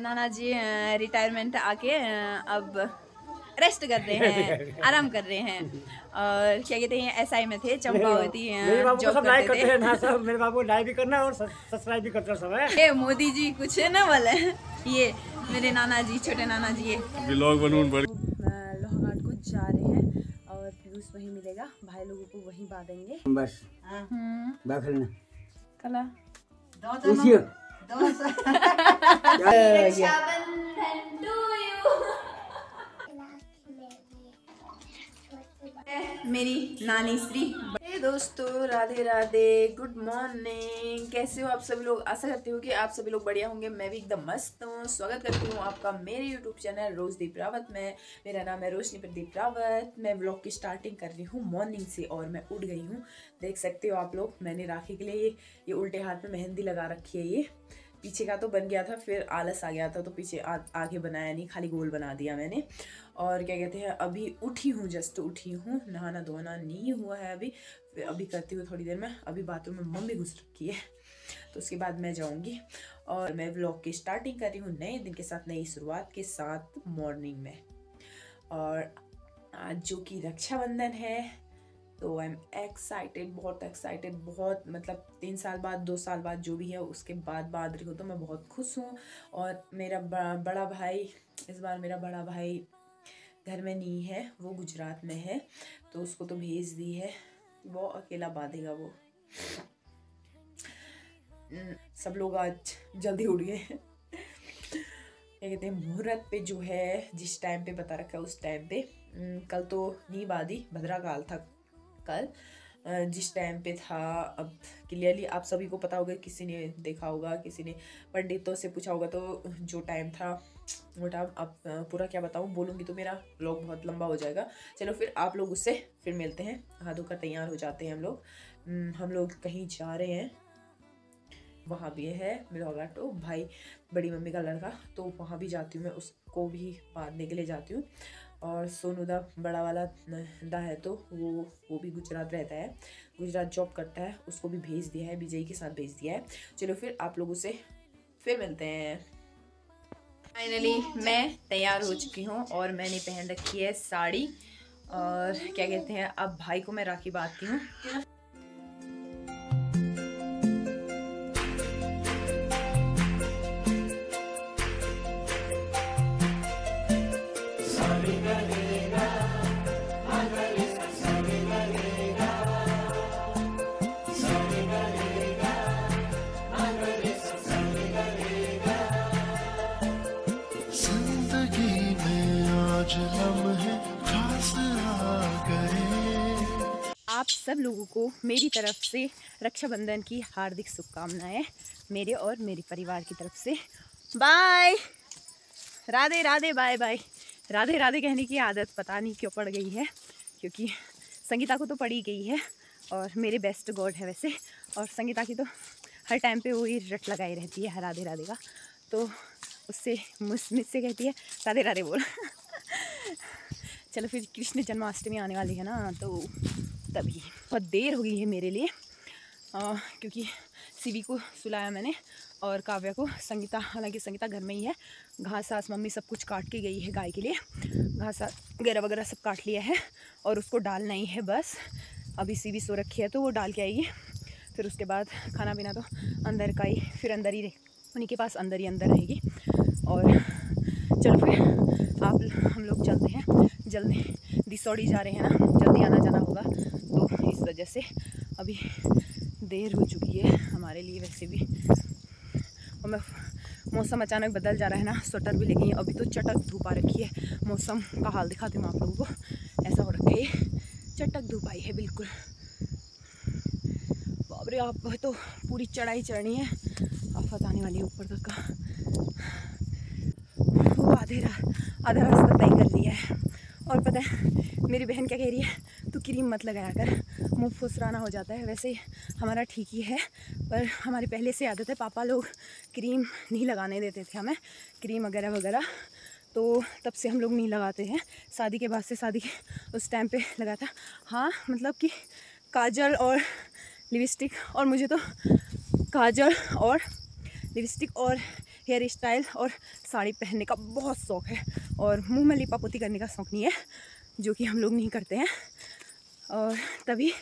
नाना जी retirement आके अब rest कर रहे हैं, आराम कर रहे हैं। और क्या कहते हैं, SI में थे, चंपावती जॉब करते थे। ना सब मेरे बाबू लाइक भी करना और सब्सक्राइब भी करते सब है। ये मोदी जी कुछ है ना बोले, ये मेरे नाना जी, छोटे नाना जी ये व्लॉग बनून बड़ी लोहाघाट को जा रहे हैं और पीयूष वहीं मिलेगा, भाई लोगों को वहीं बांधेंगे बस। बैठना कला मेरी नानी श्री। दोस्तों राधे राधे, गुड मॉर्निंग। कैसे हो आप सभी लोग? आशा करती हूँ कि आप सभी लोग बढ़िया होंगे। मैं भी एकदम मस्त हूँ। स्वागत करती हूँ आपका मेरे यूट्यूब चैनल रोजदीप रावत में। मेरा नाम है रोशनी प्रदीप रावत। मैं व्लॉग की स्टार्टिंग कर रही हूँ मॉर्निंग से और मैं उठ गई हूँ। देख सकते हो आप लोग, मैंने राखी के लिए ये उल्टे हाथ में मेहंदी लगा रखी है। ये पीछे का तो बन गया था, फिर आलस आ गया था तो पीछे आगे बनाया नहीं, खाली गोल बना दिया मैंने। और क्या कहते हैं, अभी उठी हूँ, जस्ट उठी हूँ, नहाना धोना नहीं हुआ है अभी करती हूँ थोड़ी देर में। अभी बाथरूम में मम्मी घुस रखी है तो उसके बाद मैं जाऊँगी। और मैं व्लॉग की स्टार्टिंग कर रही हूँ नए दिन के साथ, नई शुरुआत के साथ मॉर्निंग में। और आज जो कि रक्षाबंधन है तो आई एम एक्साइटेड, बहुत एक्साइटेड, बहुत मतलब 3 साल बाद 2 साल बाद जो भी है उसके बाद बात रही हो तो मैं बहुत खुश हूँ। और मेरा बड़ा भाई, इस बार मेरा बड़ा भाई घर में नहीं है, वो गुजरात में है, तो उसको तो भेज दी है, वो अकेला बांधेगा। वो सब लोग आज जल्दी उठ गए हैं। क्या कहते हैं, मुहूर्त पे जो है जिस टाइम पे बता रखा है उस टाइम पे, कल तो नहीं बांधी, भद्रा काल था कल जिस टाइम पे था। अब क्लियरली आप सभी को पता होगा, किसी ने देखा होगा, किसी ने पंडितों से पूछा होगा, तो जो टाइम था वो टाइम। अब पूरा क्या बताऊँ, बोलूँगी तो मेरा व्लॉग बहुत लंबा हो जाएगा। चलो फिर आप लोग उससे फिर मिलते हैं। नहा धोकर तैयार हो जाते हैं हम लोग कहीं जा रहे हैं। वहाँ भी है मेरा ऑटो, भाई बड़ी मम्मी का लड़का, तो वहाँ भी जाती हूँ मैं, उसको भी बांधने के लिए जाती हूँ। और सोनूदा बड़ा वाला दा है तो वो भी गुजरात रहता है, गुजरात जॉब करता है, उसको भी भेज दिया है, विजय के साथ भेज दिया है। चलो फिर आप लोगों से फिर मिलते हैं। फाइनली मैं तैयार हो चुकी हूँ और मैंने पहन रखी है साड़ी। और क्या कहते हैं, अब भाई को मैं राखी बांधती हूँ। आप सब लोगों को मेरी तरफ से रक्षाबंधन की हार्दिक शुभकामनाएं, मेरे और मेरे परिवार की तरफ से। Bye, Radhe Radhe, bye bye. Radhe Radhe कहने की आदत पता नहीं क्यों पड़ गई है, क्योंकि संगीता को तो पड़ी गई है और मेरे बेस्ट गॉड है वैसे, और संगीता की तो हर टाइम पे वही रट लगाई रहती है राधे राधे का, तो उससे मुझसे कहती है राधे राधे बोल। चलो फिर कृष्ण जन्माष्टमी आने वाली है ना, तो तभी बहुत देर हो गई है मेरे लिए, क्योंकि सीवी को सुलाया मैंने और काव्या को। संगीता, हालांकि संगीता घर में ही है, घास आस मम्मी सब कुछ काट के गई है गाय के लिए, घास वगैरह वगैरह सब काट लिया है और उसको डालना ही है बस। अभी सीवी सो रखी है तो वो डाल के आएगी, फिर उसके बाद खाना पीना तो अंदर का ही, फिर अंदर ही उन्हीं के पास अंदर ही अंदर रहेगी। और चलो फिर हम लोग चलते हैं, जल्दी दिसौड़ी जा रहे हैं ना, जल्दी आना जाना होगा, तो इस वजह से अभी देर हो चुकी है हमारे लिए वैसे भी। और मैं मौसम अचानक बदल जा रहा है ना, स्वेटर भी ले गई, अभी तो चटक धूप आ रखी है। मौसम का हाल दिखाती हूँ आप लोगों को, ऐसा हो रखा है, चटक धूप आई है बिल्कुल। बाप रे, आप तो पूरी चढ़ाई चढ़नी है, आफत आने वाली है ऊपर तक का। वो आधा रास्ता तय कर लिया है। और पता है मेरी बहन क्या कह रही है, तू क्रीम मत लगाया कर, मुँह फुसराना हो जाता है। वैसे हमारा ठीक ही है, पर हमारी पहले से आदत है, पापा लोग क्रीम नहीं लगाने देते थे हमें, क्रीम वगैरह वगैरह, तो तब से हम लोग नहीं लगाते हैं। शादी के बाद से, शादी के उस टाइम पे लगा था, हाँ मतलब कि काजल और लिपस्टिक, और मुझे तो काजल और लिपस्टिक और हेयर स्टाइल और साड़ी पहनने का बहुत शौक़ है, और मुंह में लिपापोती करने का शौक़ नहीं है, जो कि हम लोग नहीं करते हैं। और तभी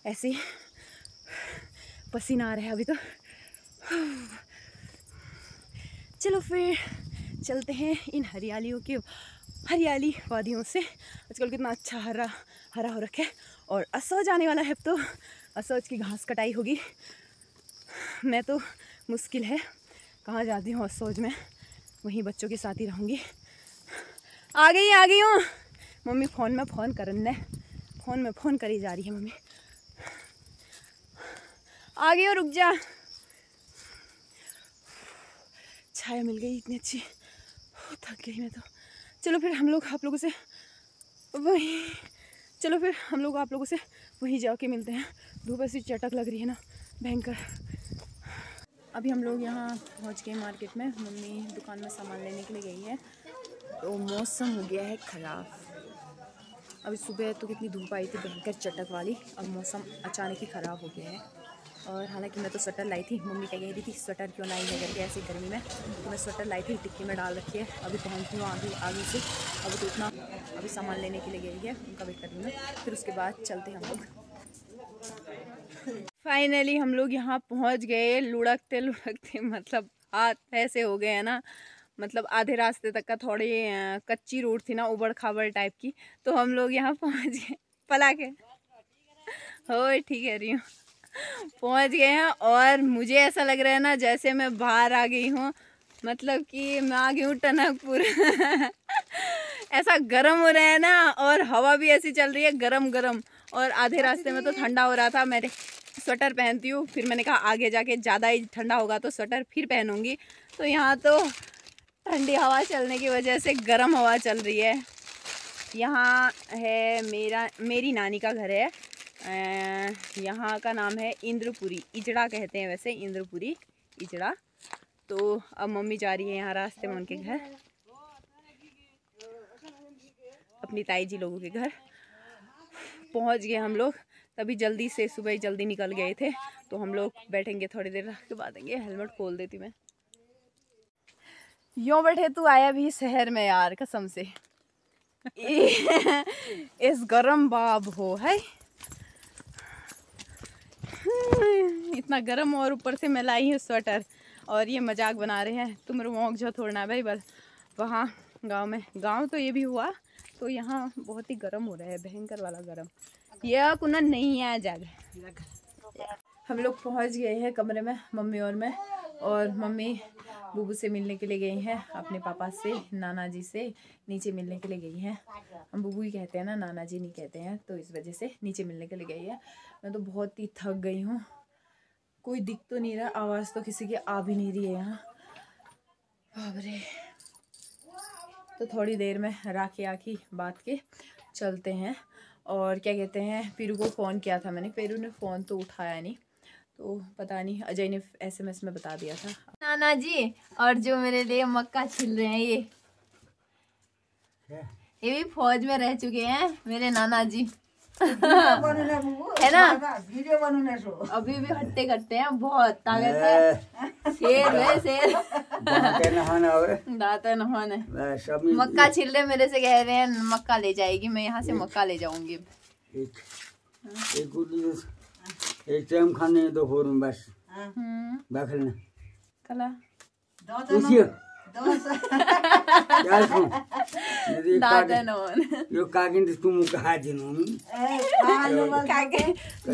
ऐसे पसीना आ रहा है अभी तो। चलो फिर चलते हैं इन हरियाली वादियों से। आजकल कितना अच्छा हरा हरा हो रखा है, और असोज आने वाला है। अब तो असोज की घास कटाई होगी। मैं तो मुश्किल है कहाँ जाती हूँ असोज में, वहीं बच्चों के साथ ही रहूँगी। आ गई हूँ। मम्मी फ़ोन में फ़ोन करी जा रही है। मम्मी आ गई हो, रुक जा। छाया मिल गई इतनी अच्छी, थक गई मैं तो। चलो फिर हम लोग आप लोगों से वहीं जाके मिलते हैं। धूप ऐसी चटक लग रही है ना, भयंकर। अभी हम लोग यहाँ पहुँच गए मार्केट में। मम्मी दुकान में सामान लेने के लिए गई है। तो मौसम हो गया है ख़राब। अभी सुबह तो कितनी धूप आई थी, भयंकर चटक वाली। अब मौसम अचानक ही ख़राब हो गया है। और हालांकि मैं तो स्वेटर लाई थी। मम्मी क्या कह रही थी, स्वेटर क्यों लाई है करके ऐसी गर्मी में। तो मैं स्वेटर लाई थी, टिक्की में डाल रखी है। अभी पहुँची हूँ आगे से। अभी तो इतना अभी सामान लेने के लिए गई है, उनका वेट कर रही हूँ मैं। फिर उसके बाद चलते हैं हम लोग। फाइनली हम लोग यहाँ पहुँच गए। लुढ़कते मतलब हाथ ऐसे हो गए हैं ना, मतलब आधे रास्ते तक का थोड़ी कच्ची रोड थी ना, उबड़ खाबड़ टाइप की। तो हम लोग यहाँ पहुँच गए। पला के हो ठीक है रही हूँ, पहुँच गए हैं। और मुझे ऐसा लग रहा है ना जैसे मैं बाहर आ गई हूँ, मतलब कि मैं आ गई हूँ टनकपुर। ऐसा गर्म हो रहा है ना, और हवा भी ऐसी चल रही है गरम। और आधे रास्ते में तो ठंडा हो रहा था। मैंने स्वेटर पहनती हूँ, फिर मैंने कहा आगे जाके ज़्यादा ही ठंडा होगा तो स्वेटर फिर पहनूंगी। तो यहाँ तो ठंडी हवा चलने की वजह से गर्म हवा चल रही है। यहाँ है मेरी नानी का घर है। यहाँ का नाम है इंद्रपुरी, इजड़ा कहते हैं वैसे, इंद्रपुरी इजड़ा। तो अब मम्मी जा रही है यहाँ रास्ते में उनके घर, अपनी ताई जी लोगों के घर पहुँच गए हम लोग। तभी जल्दी से सुबह ही जल्दी निकल गए थे। तो हम लोग बैठेंगे थोड़ी देर के बाद आएंगे। हेलमेट खोल देती मैं। यूँ बैठे तू आया भी शहर में यार, कसम से। इस गरम बाब हो है इतना गरम, और ऊपर से मैं लाई हूँ स्वेटर। और ये मजाक बना रहे हैं, तुम रोक जो थोड़ना भाई। बस वहाँ गांव तो ये भी हुआ। तो यहाँ बहुत ही गर्म हो रहा है, भयंकर वाला गर्म। यह कुना नहीं है जगह। हम लोग पहुँच गए हैं कमरे में, मम्मी और मैं। और मम्मी बुबू से मिलने के लिए गई हैं, अपने पापा से, नाना जी से नीचे मिलने के लिए गई हैं। हम बुबू ही कहते हैं ना, नाना जी नहीं कहते हैं, तो इस वजह से नीचे मिलने के लिए गई है। मैं तो बहुत ही थक गई हूँ। कोई दिख तो नहीं रहा, आवाज़ तो किसी की आ भी नहीं रही है यहाँ। बाबरे। तो थोड़ी देर में राखी आखी बात के चलते हैं। और क्या कहते हैं, पीरू को फ़ोन किया था मैंने, पीरू ने फ़ोन तो उठाया नहीं। तो पता नहीं, अजय ने SMS में बता दिया था। नाना जी, और जो मेरे लिए मक्का छिल रहे हैं ये भी फौज में रह चुके हैं मेरे नाना जी। है ना, अभी भी हट्टे कट्टे हैं, बहुत ताकत है। शेर है शेर। दाते नहाने मक्का छिल रहे, मेरे से कह रहे हैं मक्का ले जाएगी। मैं यहाँ से मक्का ले जाऊंगी। एक टाइम खाने दो फोर में बस बाखलना कला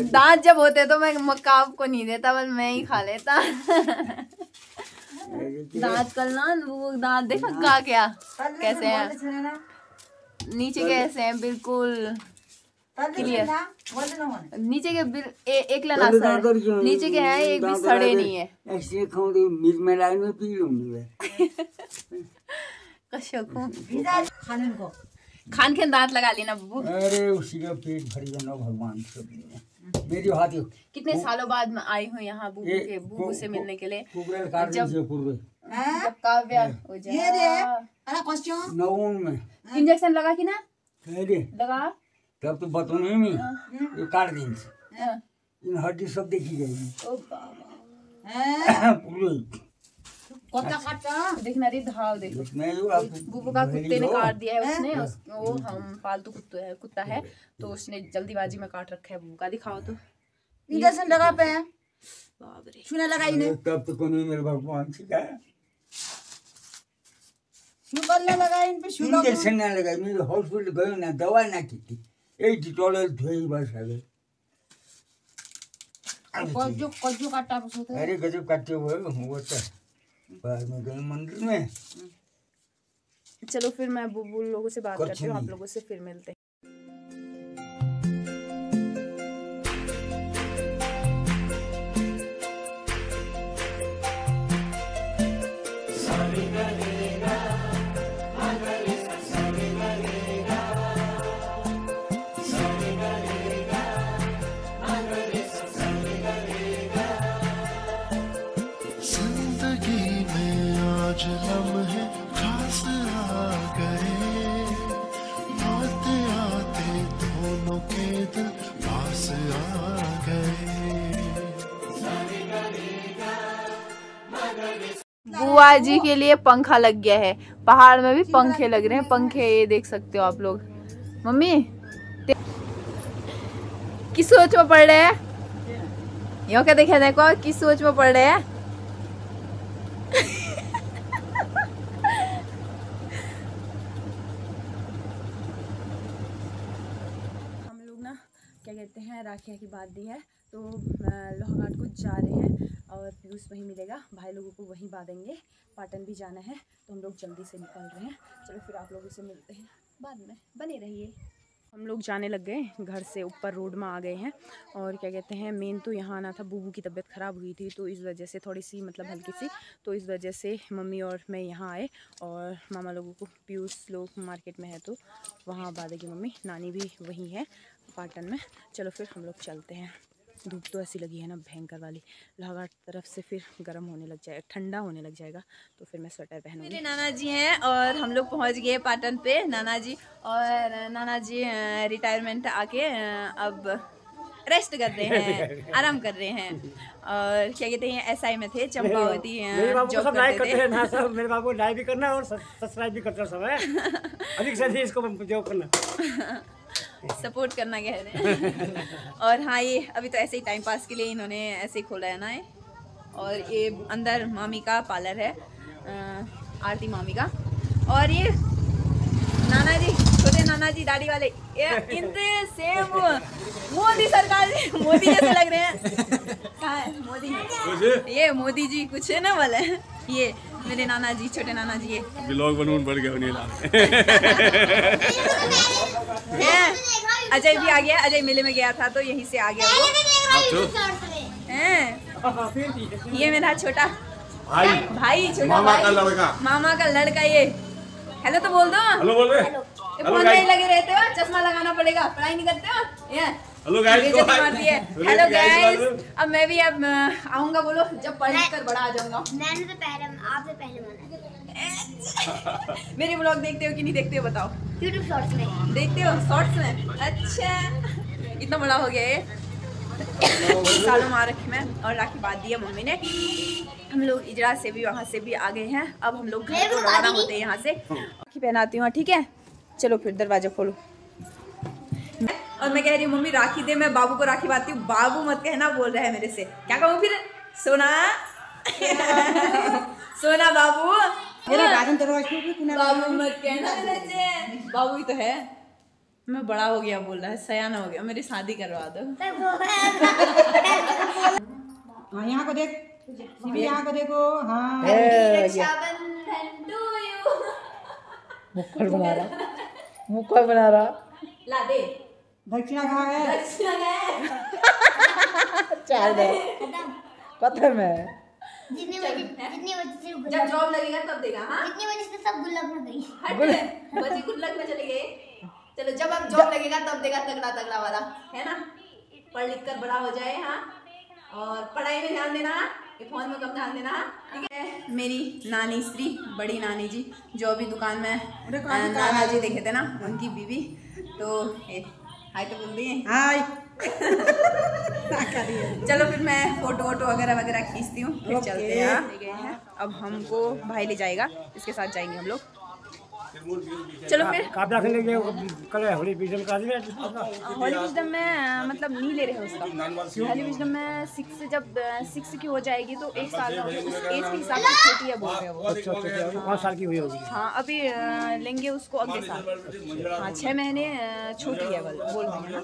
दांत जब होते तो मैं मक्का आपको नहीं देता, बस मैं ही खा लेता। दांत कल ना, वो दांत देखा का क्या कैसे हैं, नीचे कैसे हैं, बिल्कुल क्लियर। नीचे के एक लेना सर, नीचे के हैं एक भी सड़े नहीं है। ऐसे खाऊं तो मिर्च में लाइन में पी लूंगी। खान के दांत लगा लेना बब्बू। अरे उसी का पेट भरी बना भगवान सब। मेरी हाथ कितने सालों बाद मैं आई हूँ यहाँ बुबू से मिलने के लिए। जब काव्या हो में इंजेक्शन लगा कि ना लगा, तब तो बतो नहीं मैं ये काट दिन इन हड्डी सब देखी जाएगी। देखना रे धाव देखो, बुबू का कुत्ते ने काट दिया है उसने। वो हम पालतू कुत्ता है तो उसने जल्दीबाजी में काट रखा है बुबू का। दिखाओ तो इंजेक्शन लगा पे है, बाप रे। चूना लगाई ने, तब तो कोई मेरे भगवान से का शुगर ना लगा इन पे, शुगर इंजेक्शन ना लगाई। मैं हॉस्पिटल गयो ना, दवा ना की थी, एक डिटॉल धोई बस आ गई। कज्जू काटा पसोते। अरे गजब काटे हुए वो तो बाद में गए मंदिर में। चलो फिर मैं बुबू लोगों से बात करती हूँ, आप लोगों से फिर मिलते हैं। आज लम्हे खास आ गए, आते आते दोनों के दिल पास आ गए। बुआ जी के लिए पंखा लग गया है, पहाड़ में भी पंखे लग रहे हैं। पंखे ये देख सकते हो आप लोग। मम्मी किस सोच में पड़ रहे हैं? यो क्या देखा, देखो किस सोच में पड़ रहे हैं। क्या कहते हैं, राखियाँ की बात दी है तो लोहाघाट को जा रहे हैं और पीयूष वहीं मिलेगा, भाई लोगों को वहीं बांधेंगे। पाटन भी जाना है तो हम लोग जल्दी से निकल रहे हैं। चलो फिर आप लोगों से मिलते हैं बाद में, बने रहिए। हम लोग जाने लग गए, घर से ऊपर रोड में आ गए हैं। और क्या कहते हैं, मेन तो यहाँ आना था, बुबू की तबीयत ख़राब हुई थी तो इस वजह से थोड़ी सी मतलब हल्की सी, तो इस वजह से मम्मी और मैं यहाँ आए। और मामा लोगों को, पीयूष लोग मार्केट में है तो वहाँ बांधेगी मम्मी, नानी भी वहीं है पाटन में। चलो फिर हम लोग चलते हैं। धूप तो ऐसी लगी है ना भयंकर वाली, लोहाघाट तरफ से फिर गर्म होने लग जाएगा, ठंडा होने लग जाएगा तो फिर मैं स्वेटर पहनूंगी। मेरे नाना जी हैं और हम लोग पहुंच गए पाटन पे। नाना जी रिटायरमेंट आके अब रेस्ट कर रहे हैं, आराम कर रहे हैं। और क्या कहते हैं, SI में थे, चंपावती जॉब करते थे। मेरे बाबू को लाइक भी करना और सब्सक्राइब भी करना सब है। अधिक से अधिक इसको जॉब करना, सपोर्ट करना कह रहे हैं। और हाँ, ये अभी तो ऐसे ही टाइम पास के लिए इन्होंने ऐसे ही खोला है ना ये। और ये अंदर मामी का पार्लर है, आरती मामी का। और ये नाना जी, छोटे नाना जी दाढ़ी वाले, इनसे सेम मोदी सरकार, मोदी जैसे लग रहे हैं। कहाँ है मोदी? ये मोदी जी कुछ है ना वाले। ये मेरे नाना जी, छोटे नाना जी। ये लोग बनून बढ़ गए नहीं ला। अजय भी आ गया, अजय मेले में गया था तो यहीं से आ गया वो। ये मेरा छोटा भाई छोटा मामा का लड़का, मामा का लड़का। ये हेलो तो बोल दो। हेलो बोल रहे, फोन में ही लगे रहते हो, चश्मा लगाना पड़ेगा, पढ़ाई नहीं करते हो। ये हेलो गाइस, हेलो गाइस। अब मैं भी अब आऊंगा, बोलो जब पढ़ लिख कर बड़ा आ जाऊंगा। मैंने तो पहले, आपसे पहले माना। मेरे ब्लॉग देखते हो कि नहीं देखते हो बताओ? YouTube शॉर्ट्स में देखते हो, शॉर्ट्स में। अच्छा, इतना बड़ा हो गया ये। सालों मार रखी मैं और राखी बांध दी है मम्मी ने। हम लोग इजरा से भी, वहाँ से भी आ गए हैं। अब हम लोग घर को रवाना होते हैं यहाँ से। राखी पहनाती हूँ, ठीक है? चलो फिर दरवाजा खोलो। और मैं कह रही हूँ मम्मी राखी दे, मैं बाबू को राखी बांधती हूँ। बाबू मत कहना बोल रहा है मेरे से, क्या कहूँ फिर? सोना सोना बाबू, बाबू मत कहना मेरे से। बाबू ही तो है, मैं बड़ा हो गया बोल रहा है, सयाना हो गया। मेरी शादी करवा दो। हाँ, यहाँ को देख, यहाँ को देखो। हाँ, मुक्कर बना रहा, मुक्कर बना रहा। ला दे दक्षिणा कहाँ है? दक्षिणा है चार दे पता में। जितनी वजह से जब जॉब लगेगा तब देगा। हाँ, जितनी वजह से सब गुल्लक में गई। बच्चे गुल्लक में चले गए। चलो जब अब जॉब लगेगा तब देगा, तगड़ा तगड़ा वाला, है ना? पढ़ लिख कर बड़ा हो जाए। हाँ, और पढ़ाई में ध्यान देना, फोन में कम ध्यान देना, ठीक है? मेरी नानी श्री, बड़ी नानी जी, जो अभी दुकान में नाना जी देखे थे ना, उनकी बीवी। तो हाय तो बोल दिए। हाय चलो फिर मैं फोटो वोटो वगैरह खींचती हूँ, फिर चलते हैं। अब हमको भाई ले जाएगा, इसके साथ जाएंगे हम लोग। चलो फिर कल होली विजडम का हॉली विजडम में मतलब नहीं ले रहे हैं उसका। हॉली विजडम में 6 जब 6 की हो जाएगी तो 1 साल का उस एज के हिसाब से छोटी है बोल रहे हैं वो। अच्छा 5 साल की हुई होगी। हाँ अभी लेंगे उसको अगले साल। हाँ 6 महीने छोटी है बोल रहे हैं ना।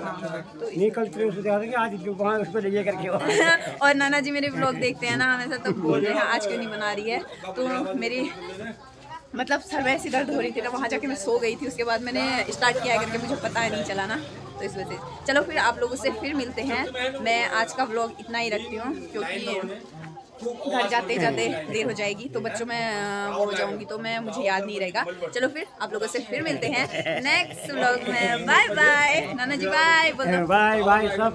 हाँ तो नहीं कल तो आज वहाँ उस पर ले करके और नाना जी मेरे ब्लॉग देखते हैं ना हमेशा, तो बोल रहे हैं आज क्यों नहीं बना रही है। तो मेरी मतलब सर वैसी दर्द हो रही थी ना, वहाँ जाके मैं सो गई थी। उसके बाद मैंने स्टार्ट किया करके मुझे पता नहीं चला ना, तो इस वजह से। चलो फिर आप लोगों से फिर मिलते हैं। मैं आज का व्लॉग इतना ही रखती हूँ क्योंकि घर जाते जाते देर हो जाएगी, तो बच्चों में वो हो जाऊंगी, तो मैं मुझे याद नहीं रहेगा। चलो फिर आप लोगों से फिर मिलते हैं नेक्स्ट व्लॉग में। बाय बाय नाना जी, बाय बोल दो। बाय बाय सब।